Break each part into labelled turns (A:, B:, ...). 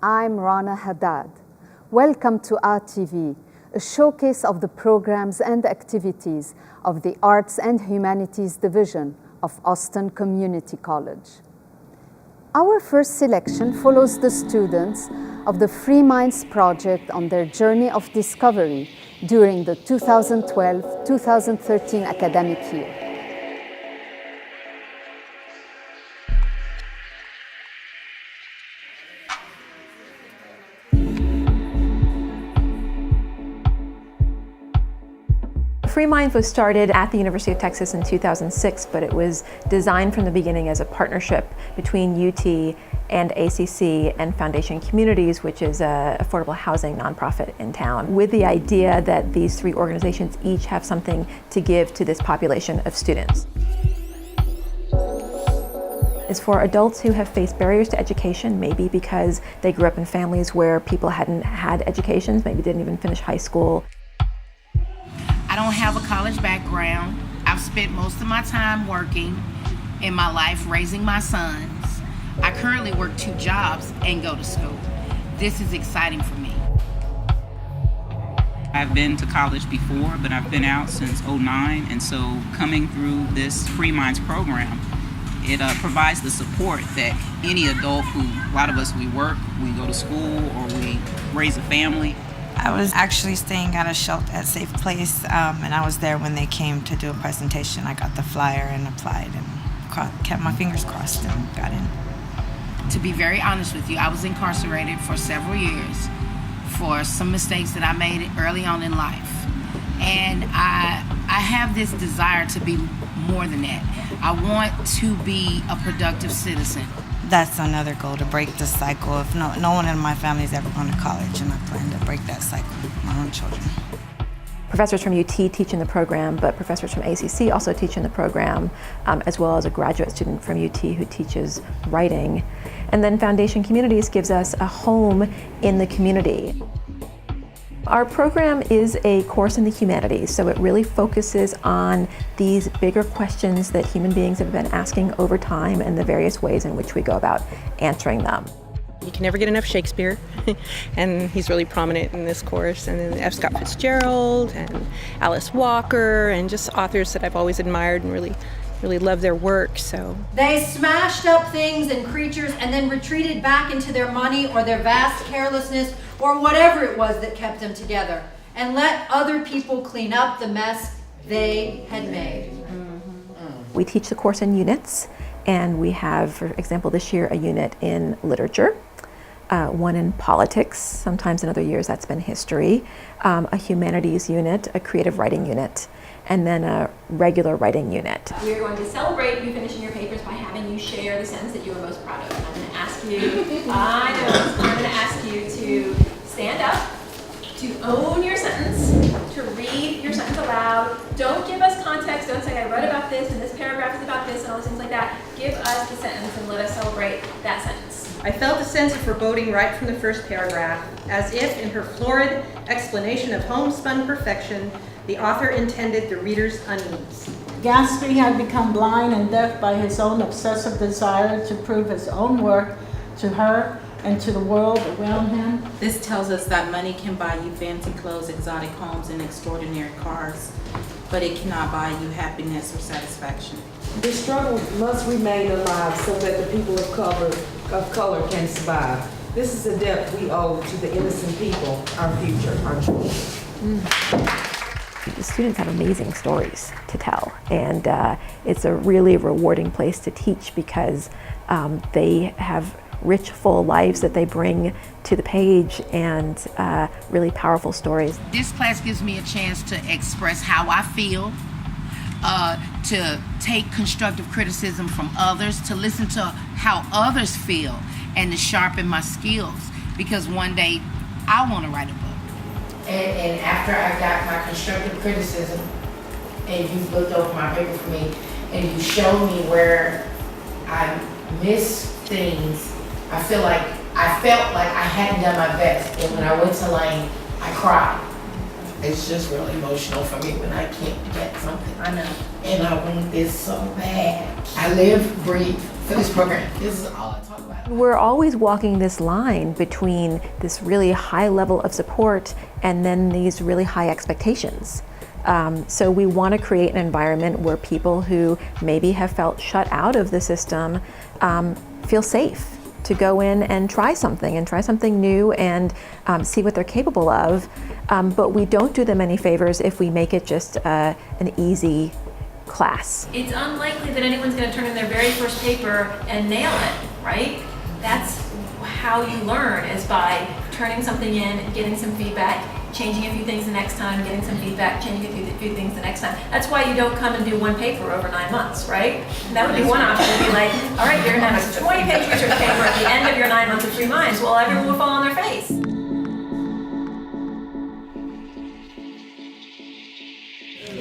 A: I'm Rana Haddad. Welcome to RTV, a showcase of the programs and activities of the Arts and Humanities Division of Austin Community College. Our first selection follows the students of the Free Minds Project on their journey of discovery during the 2012-2013 academic year.
B: Free Minds was started at the University of Texas in 2006, but it was designed from the beginning as a partnership between UT and ACC and Foundation Communities, which is an affordable housing nonprofit in town, with the idea that these three organizations each have something to give to this population of students. It's for adults who have faced barriers to education, maybe because they grew up in families where people hadn't had educations, maybe didn't even finish high school.
C: I don't have a college background. I've spent most of my time working in my life raising my sons. I currently work 2 jobs and go to school. This is exciting for me.
D: I've been to college before, but I've been out since '09, and so coming through this Free Minds program, it provides the support that any adult who, a lot of us, we work, we go to school, or we raise a family.
E: I was actually staying at a shelter at Safe Place, and I was there when they came to do a presentation. I got the flyer and applied and kept my fingers crossed and got in.
C: To be very honest with you, I was incarcerated for several years for some mistakes that I made early on in life. And I have this desire to be more than that. I want to be a productive citizen.
E: That's another goal, to break the cycle. If no one in my family has ever gone to college, and I plan to break that cycle with my own children.
B: Professors from UT teach in the program, but professors from ACC also teach in the program, as well as a graduate student from UT who teaches writing. And then Foundation Communities gives us a home in the community. Our program is a course in the humanities, so it really focuses on these bigger questions that human beings have been asking over time and the various ways in which we go about answering them.
F: You can never get enough Shakespeare, and he's really prominent in this course, and then F. Scott Fitzgerald and Alice Walker, and just authors that I've always admired and really love their work. So
G: they smashed up things and creatures and then retreated back into their money or their vast carelessness or whatever it was that kept them together, and let other people clean up the mess they had made.
B: We teach the course in units, and we have, for example, this year a unit in literature, one in politics, sometimes in other years that's been history, a humanities unit, a creative writing unit, and then a regular writing unit.
H: We're going to celebrate you finishing your papers by having you share the sentence that you were most proud of. I'm going to ask you, I'm going to ask you to stand up, to own your sentence, to read your sentence aloud. Don't give us context, don't say I read about this and this paragraph is about this and all those things like that. Give us the sentence and let us celebrate that sentence.
I: I felt a sense of foreboding right from the first paragraph, as if in her florid explanation of homespun perfection, the author intended the reader's unease.
J: Gatsby had become blind and deaf by his own obsessive desire to prove his own work to her and to the world around him.
K: This tells us that money can buy you fancy clothes, exotic homes, and extraordinary cars, but it cannot buy you happiness or satisfaction.
L: The struggle must remain alive so that the people of color can survive. This is a debt we owe to the innocent people, our future, our children.
B: The students have amazing stories to tell, and it's a really rewarding place to teach because they have rich, full lives that they bring to the page, and really powerful stories.
C: This class gives me a chance to express how I feel, to take constructive criticism from others, to listen to how others feel, and to sharpen my skills, because one day I want to write a book.
M: And after I got my constructive criticism, and you looked over my paper for me, and you showed me where I missed things, I felt like I hadn't done my best. And when I went to Lane, I cried. It's just really emotional for me when I can't get something. I know. And I want this so bad. I live, breathe for this program. This is all I talk about.
B: We're always walking this line between this really high level of support and then these really high expectations. So we want to create an environment where people who maybe have felt shut out of the system feel safe to go in and try something new and see what they're capable of. But we don't do them any favors if we make it just an easy class.
H: It's unlikely that anyone's going to turn in their very first paper and nail it, right? That's how you learn, is by turning something in, getting some feedback, changing a few things the next time, getting some feedback, changing a few things the next time. That's why you don't come and do one paper over 9 months, right? And that would be one option, to be like, all right, you're gonna have a 20-page research paper at the end of your 9 months of 3 minds. Well, everyone will fall on their face.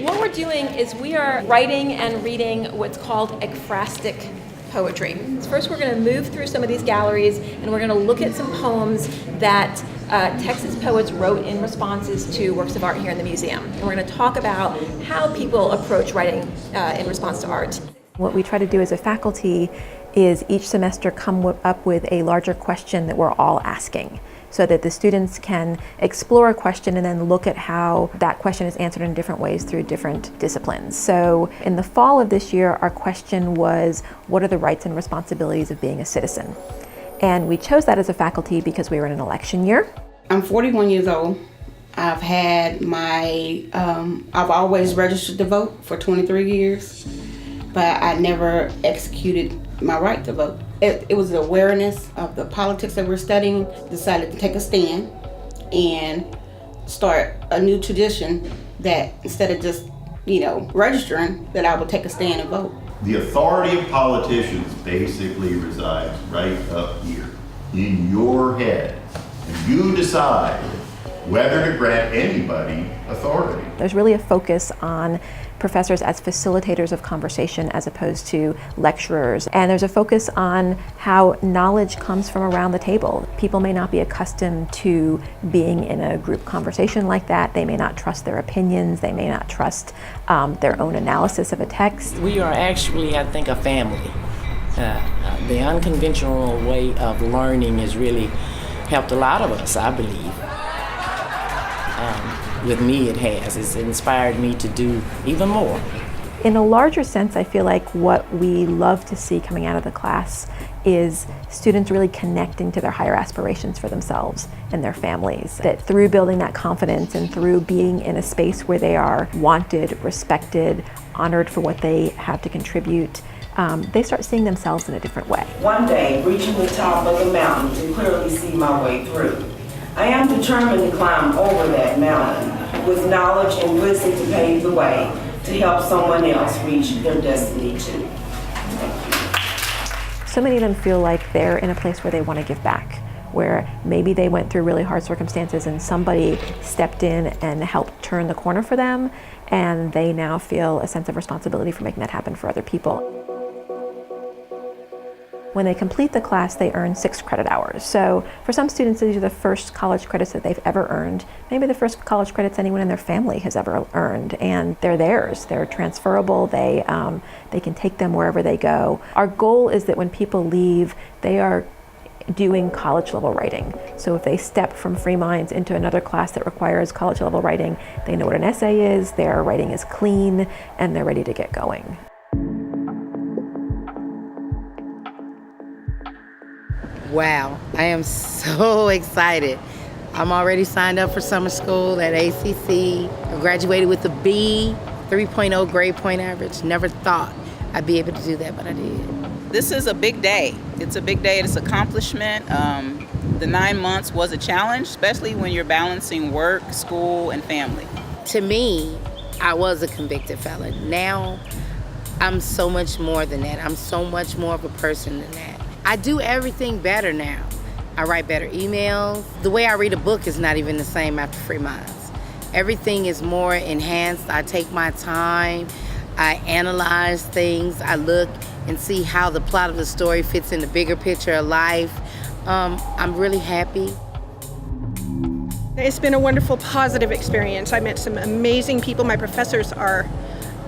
H: What we're doing is we are writing and reading what's called ekphrastic poetry. So first we're going to move through some of these galleries and we're going to look at some poems that Texas poets wrote in responses to works of art here in the museum. And we're going to talk about how people approach writing in response to art.
B: What we try to do as a faculty is each semester come up with a larger question that we're all asking, so that the students can explore a question and then look at how that question is answered in different ways through different disciplines. So in the fall of this year, our question was, what are the rights and responsibilities of being a citizen? And we chose that as a faculty because we were in an election year.
N: I'm 41 years old. I've had I've always registered to vote for 23 years, but I never executed my right to vote. It was the awareness of the politics that we're studying, decided to take a stand and start a new tradition that instead of just, registering, that I would take a stand and vote.
O: The authority of politicians basically resides right up here in your head. And you decide whether to grant anybody authority.
B: There's really a focus on professors as facilitators of conversation as opposed to lecturers. And there's a focus on how knowledge comes from around the table. People may not be accustomed to being in a group conversation like that. They may not trust their opinions. They may not trust their own analysis of a text.
P: We are actually, I think, a family. The unconventional way of learning has really helped a lot of us, I believe. With me, it has. It's inspired me to do even more.
B: In a larger sense, I feel like what we love to see coming out of the class is students really connecting to their higher aspirations for themselves and their families. That through building that confidence and through being in a space where they are wanted, respected, honored for what they have to contribute, they start seeing themselves in a different way.
L: One day, reaching the top of the mountain to clearly see my way through. I am determined to climb over that mountain with knowledge and wisdom to pave the way to help someone else reach their destiny too.
B: So many of them feel like they're in a place where they want to give back, where maybe they went through really hard circumstances and somebody stepped in and helped turn the corner for them, and they now feel a sense of responsibility for making that happen for other people. When they complete the class, they earn 6 credit hours. So for some students, these are the first college credits that they've ever earned, maybe the first college credits anyone in their family has ever earned, and they're theirs. They're transferable. They can take them wherever they go. Our goal is that when people leave, they are doing college level writing. So if they step from Free Minds into another class that requires college level writing, they know what an essay is, their writing is clean, and they're ready to get going.
Q: Wow, I am so excited. I'm already signed up for summer school at ACC. I graduated with a B, 3.0 grade point average. Never thought I'd be able to do that, but I did.
D: This is a big day. It's a big day. It's an accomplishment. The 9 months was a challenge, especially when you're balancing work, school, and family.
Q: To me, I was a convicted felon. Now, I'm so much more than that. I'm so much more of a person than that. I do everything better now. I write better emails. The way I read a book is not even the same after Free Minds. Everything is more enhanced. I take my time. I analyze things. I look and see how the plot of the story fits in the bigger picture of life. I'm really happy.
F: It's been a wonderful, positive experience. I met some amazing people. My professors are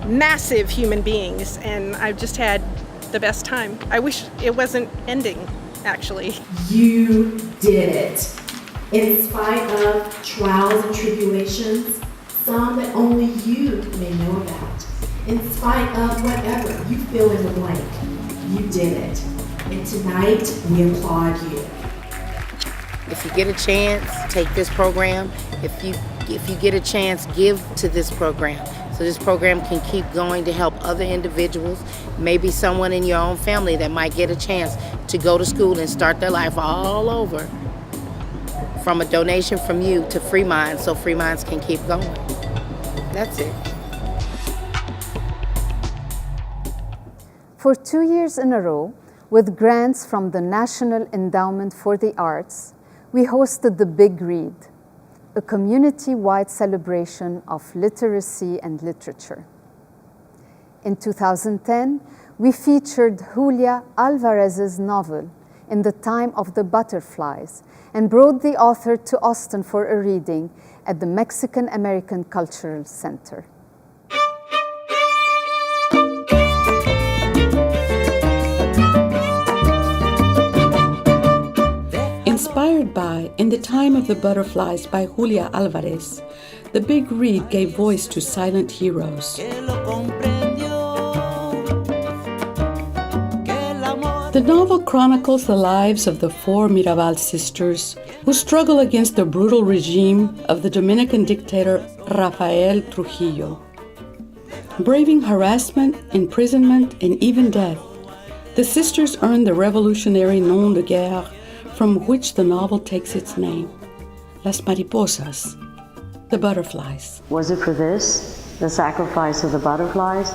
F: massive human beings, and I've just had
I: the best time. I wish it wasn't ending, actually.
R: You did it. In spite of trials and tribulations, some that only you may know about. In spite of whatever you fill in the blank, you did it. And tonight, we applaud you.
Q: If you get a chance, take this program. If you get a chance, give to this program. So this program can keep going to help other individuals, maybe someone in your own family that might get a chance to go to school and start their life all over. From a donation from you to Free Minds, so Free Minds can keep going. That's it.
A: For 2 years in a row, with grants from the National Endowment for the Arts, we hosted the Big Read, a community-wide celebration of literacy and literature. In 2010, we featured Julia Alvarez's novel, In the Time of the Butterflies, and brought the author to Austin for a reading at the Mexican American Cultural Center.
S: Inspired by In the Time of the Butterflies by Julia Alvarez, the Big Read gave voice to silent heroes. The novel chronicles the lives of the 4 Mirabal sisters who struggle against the brutal regime of the Dominican dictator Rafael Trujillo. Braving harassment, imprisonment, and even death, the sisters earned the revolutionary nom de guerre from which the novel takes its name, Las Mariposas, the butterflies.
T: Was it for this, the sacrifice of the butterflies?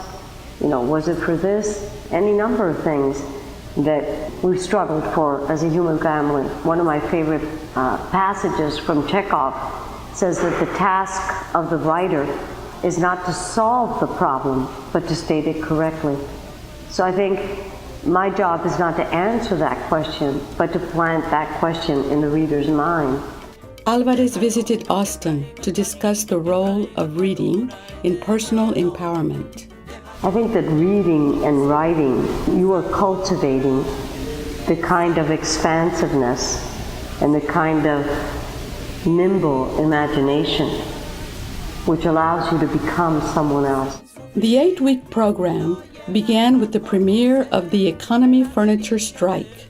T: Was it for this? Any number of things that we've struggled for as a human family. One of my favorite passages from Chekhov says that the task of the writer is not to solve the problem, but to state it correctly. So I think my job is not to answer that question, but to plant that question in the reader's mind.
S: Alvarez visited Austin to discuss the role of reading in personal empowerment.
T: I think that reading and writing, you are cultivating the kind of expansiveness and the kind of nimble imagination which allows you to become someone else.
S: The 8-week program began with the premiere of The Economy Furniture Strike,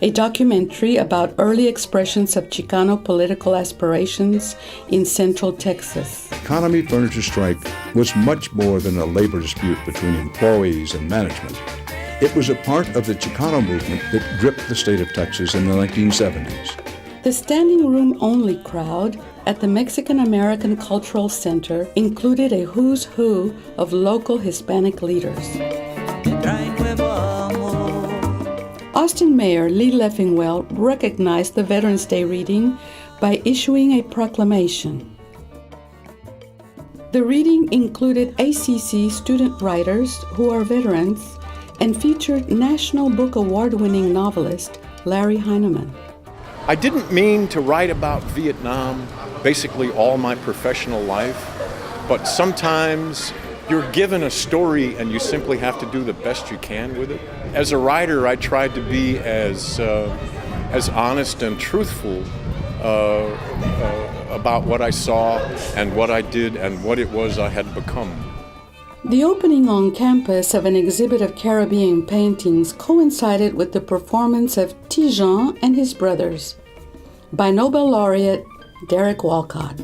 S: a documentary about early expressions of Chicano political aspirations in Central Texas.
U: Economy Furniture Strike was much more than a labor dispute between employees and management. It was a part of the Chicano movement that gripped the state of Texas in the 1970s.
S: The standing room only crowd at the Mexican American Cultural Center included a who's who of local Hispanic leaders. Austin Mayor Lee Leffingwell recognized the Veterans Day reading by issuing a proclamation. The reading included ACC student writers who are veterans and featured National Book Award-winning novelist Larry Heineman.
V: I didn't mean to write about Vietnam basically all my professional life, but sometimes you're given a story and you simply have to do the best you can with it. As a writer, I tried to be as honest and truthful about what I saw and what I did and what it was I had become.
S: The opening on campus of an exhibit of Caribbean paintings coincided with the performance of Tijan and His Brothers by Nobel laureate Derek Walcott.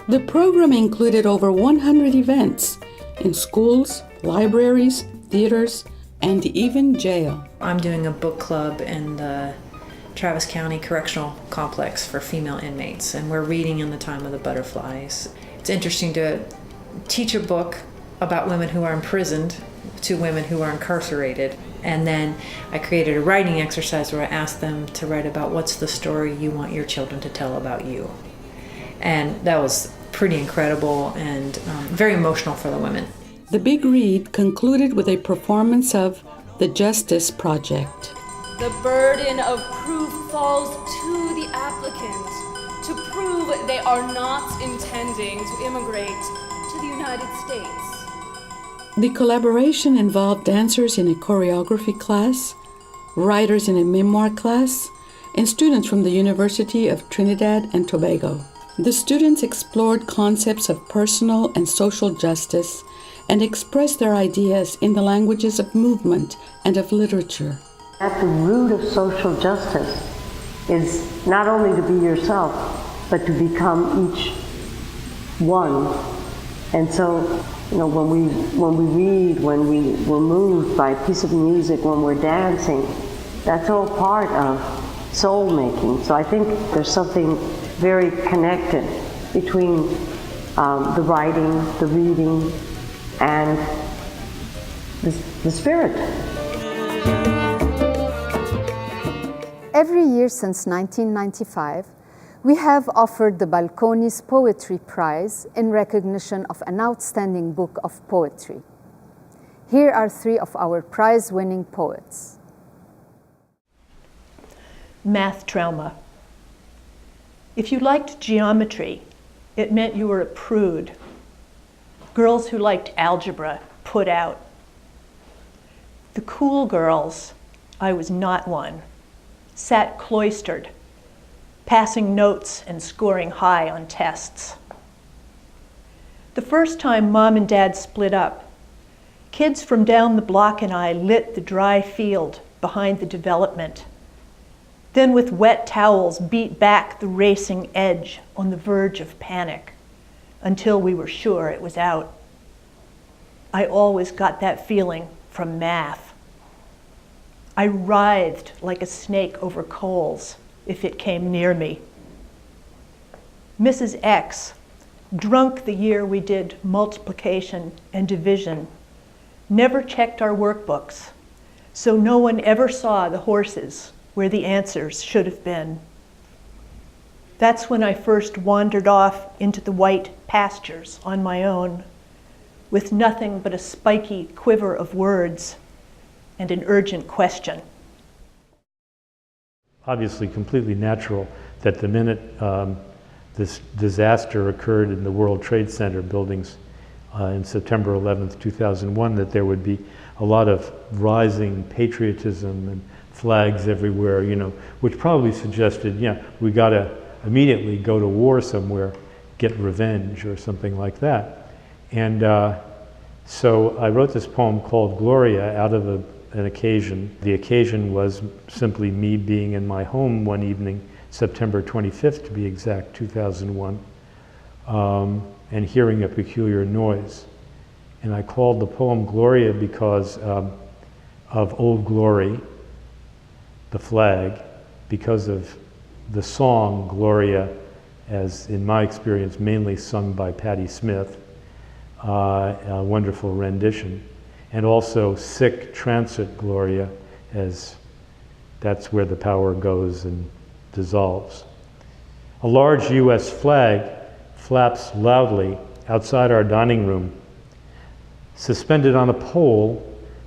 S: The program included over 100 events in schools, libraries, theaters, and even jail.
W: I'm doing a book club in the Travis County Correctional Complex for female inmates, and we're reading In the Time of the Butterflies. It's interesting to teach a book about women who are imprisoned to women who are incarcerated. And then I created a writing exercise where I asked them to write about what's the story you want your children to tell about you. And that was pretty incredible and very emotional for the women.
S: The Big Read concluded with a performance of The Justice Project.
X: The burden of proof falls to the applicant to prove they are not intending to immigrate to the United States.
S: The collaboration involved dancers in a choreography class, writers in a memoir class, and students from the University of Trinidad and Tobago. The students explored concepts of personal and social justice and expressed their ideas in the languages of movement and of literature.
T: At the root of social justice is not only to be yourself, but to become each one. And so, when we read, when we're moved by a piece of music, when we're dancing, that's all part of soul making. So I think there's something very connected between the writing, the reading, and the spirit.
A: Every year since 1995, we have offered the Balcones Poetry Prize in recognition of an outstanding book of poetry. Here are 3 of our prize-winning poets.
E: Math trauma. If you liked geometry, it meant you were a prude. Girls who liked algebra put out. The cool girls, I was not one, sat cloistered, passing notes and scoring high on tests. The first time Mom and Dad split up, kids from down the block and I lit the dry field behind the development. Then with wet towels beat back the racing edge on the verge of panic until we were sure it was out. I always got that feeling from math. I writhed like a snake over coals if it came near me. Mrs. X, drunk the year we did multiplication and division, never checked our workbooks, so no one ever saw the horses where the answers should have been. That's when I first wandered off into the white pastures on my own, with nothing but a spiky quiver of words and an urgent question.
G: Obviously completely natural that the minute this disaster occurred in the World Trade Center buildings in September 11th, 2001, that there would be a lot of rising patriotism and flags everywhere, which probably suggested, we gotta immediately go to war somewhere, get revenge or something like that. And so I wrote this poem called Gloria out of an occasion. The occasion was simply me being in my home one evening, September 25th to be exact, 2001, and hearing a peculiar noise. And I called the poem Gloria because of Old Glory, the flag, because of the song Gloria, as in my experience mainly sung by Patti Smith, a wonderful rendition, and also Sic Transit Gloria, as that's where the power goes and dissolves. A large US flag flaps loudly outside our dining room, suspended on a pole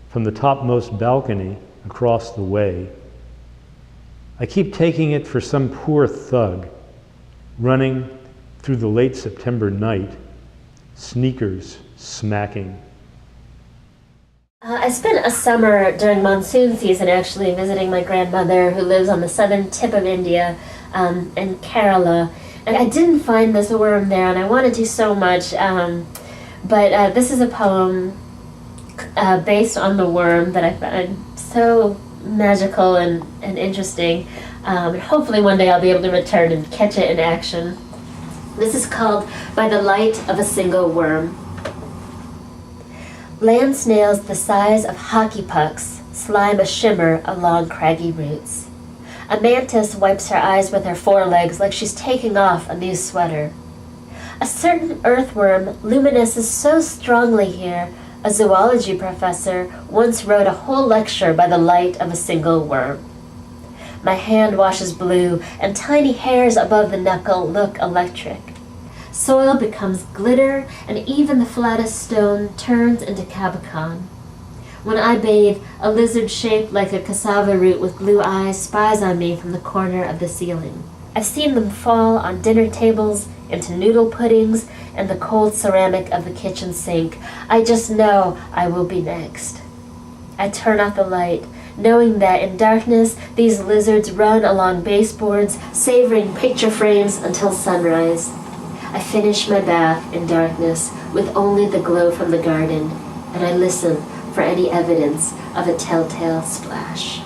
G: from the topmost balcony across the way. I keep taking it for some poor thug running through the late September night, sneakers smacking.
J: I spent a summer during monsoon season actually visiting my grandmother who lives on the southern tip of India in Kerala. And I didn't find this worm there, and I wanted to so much. But this is a poem based on the worm that I find so magical and interesting. And hopefully one day I'll be able to return and catch it in action. This is called By the Light of a Single Worm. Land snails the size of hockey pucks slime a shimmer along craggy roots. A mantis wipes her eyes with her forelegs like she's taking off a new sweater. A certain earthworm luminesces so strongly here, a zoology professor once wrote a whole lecture by the light of a single worm. My hand washes blue, and tiny hairs above the knuckle look electric. Soil becomes glitter, and even the flattest stone turns into cabochon. When I bathe, a lizard shaped like a cassava root with blue eyes spies on me from the corner of the ceiling. I've seen them fall on dinner tables, into noodle puddings, and the cold ceramic of the kitchen sink. I just know I will be next. I turn off the light, knowing that in darkness, these lizards run along baseboards, savoring picture frames until sunrise. I finish my bath in darkness with only the glow from the garden, and I listen for any evidence of a telltale splash.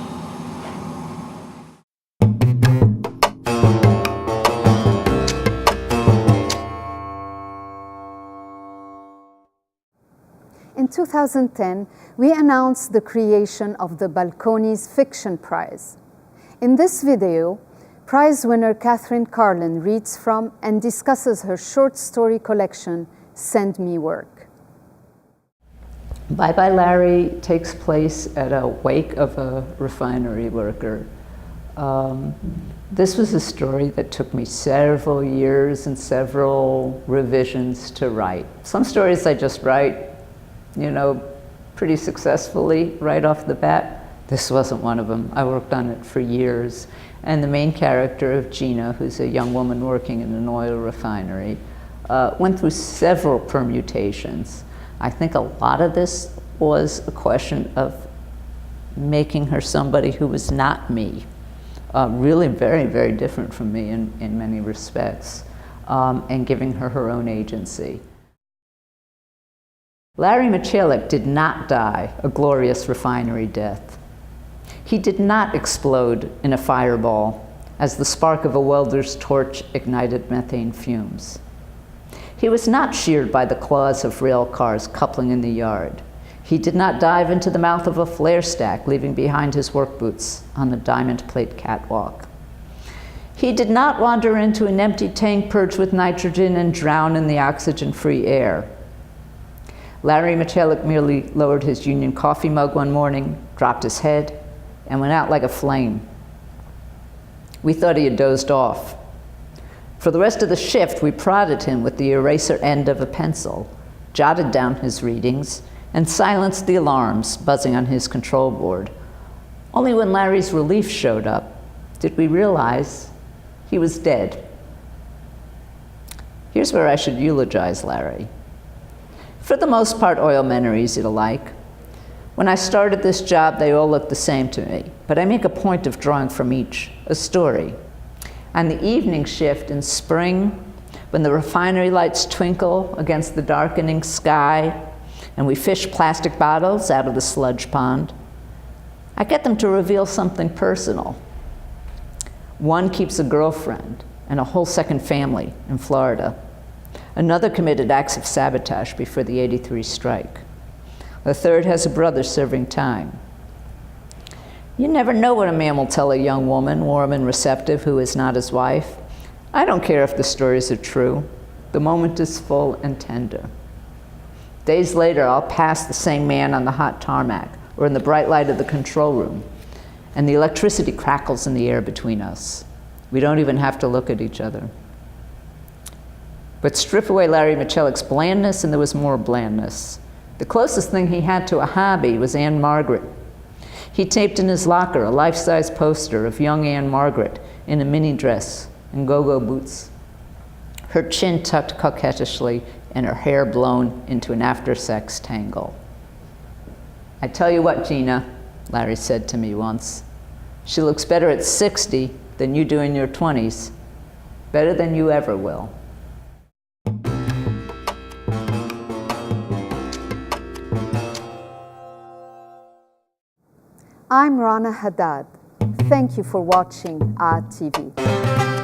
A: In 2010, we announced the creation of the Balcones Fiction Prize. In this video, prize winner Katherine Karlin reads from and discusses her short story collection, Send Me Work.
C: Bye Bye Larry takes place at a wake of a refinery worker. This was a story that took me several years and several revisions to write. Some stories I just write, pretty successfully right off the bat. This wasn't one of them. I worked on it for years. And the main character of Gina, who's a young woman working in an oil refinery, went through several permutations. I think a lot of this was a question of making her somebody who was not me. Really very, very different from me in many respects, and giving her her own agency. Larry Michalik did not die a glorious refinery death. He did not explode in a fireball as the spark of a welder's torch ignited methane fumes. He was not sheared by the claws of rail cars coupling in the yard. He did not dive into the mouth of a flare stack, leaving behind his work boots on the diamond plate catwalk. He did not wander into an empty tank purged with nitrogen and drown in the oxygen-free air. Larry Michalik merely lowered his union coffee mug one morning, dropped his head, and went out like a flame. We thought he had dozed off. For the rest of the shift, we prodded him with the eraser end of a pencil, jotted down his readings, and silenced the alarms buzzing on his control board. Only when Larry's relief showed up did we realize he was dead. Here's where I should eulogize Larry. For the most part, oil men are easy to like. When I started this job, they all looked the same to me, but I make a point of drawing from each a story. On the evening shift in spring, when the refinery lights twinkle against the darkening sky, and we fish plastic bottles out of the sludge pond, I get them to reveal something personal. One keeps a girlfriend and a whole second family in Florida. Another committed acts of sabotage before the '83 strike. A third has a brother serving time. You never know what a man will tell a young woman, warm and receptive, who is not his wife. I don't care if the stories are true. The moment is full and tender. Days later, I'll pass the same man on the hot tarmac or in the bright light of the control room, and the electricity crackles in the air between us. We don't even have to look at each other. But strip away Larry Michalik's blandness, and there was more blandness. The closest thing he had to a hobby was Anne Margaret. He taped in his locker a life-size poster of young Anne Margaret in a mini dress and go-go boots, her chin tucked coquettishly and her hair blown into an after-sex tangle. I tell you what, Gina, Larry said to me once, she looks better at 60 than you do in your 20s, better than you ever will.
A: I'm Rana Haddad. Thank you for watching ATV.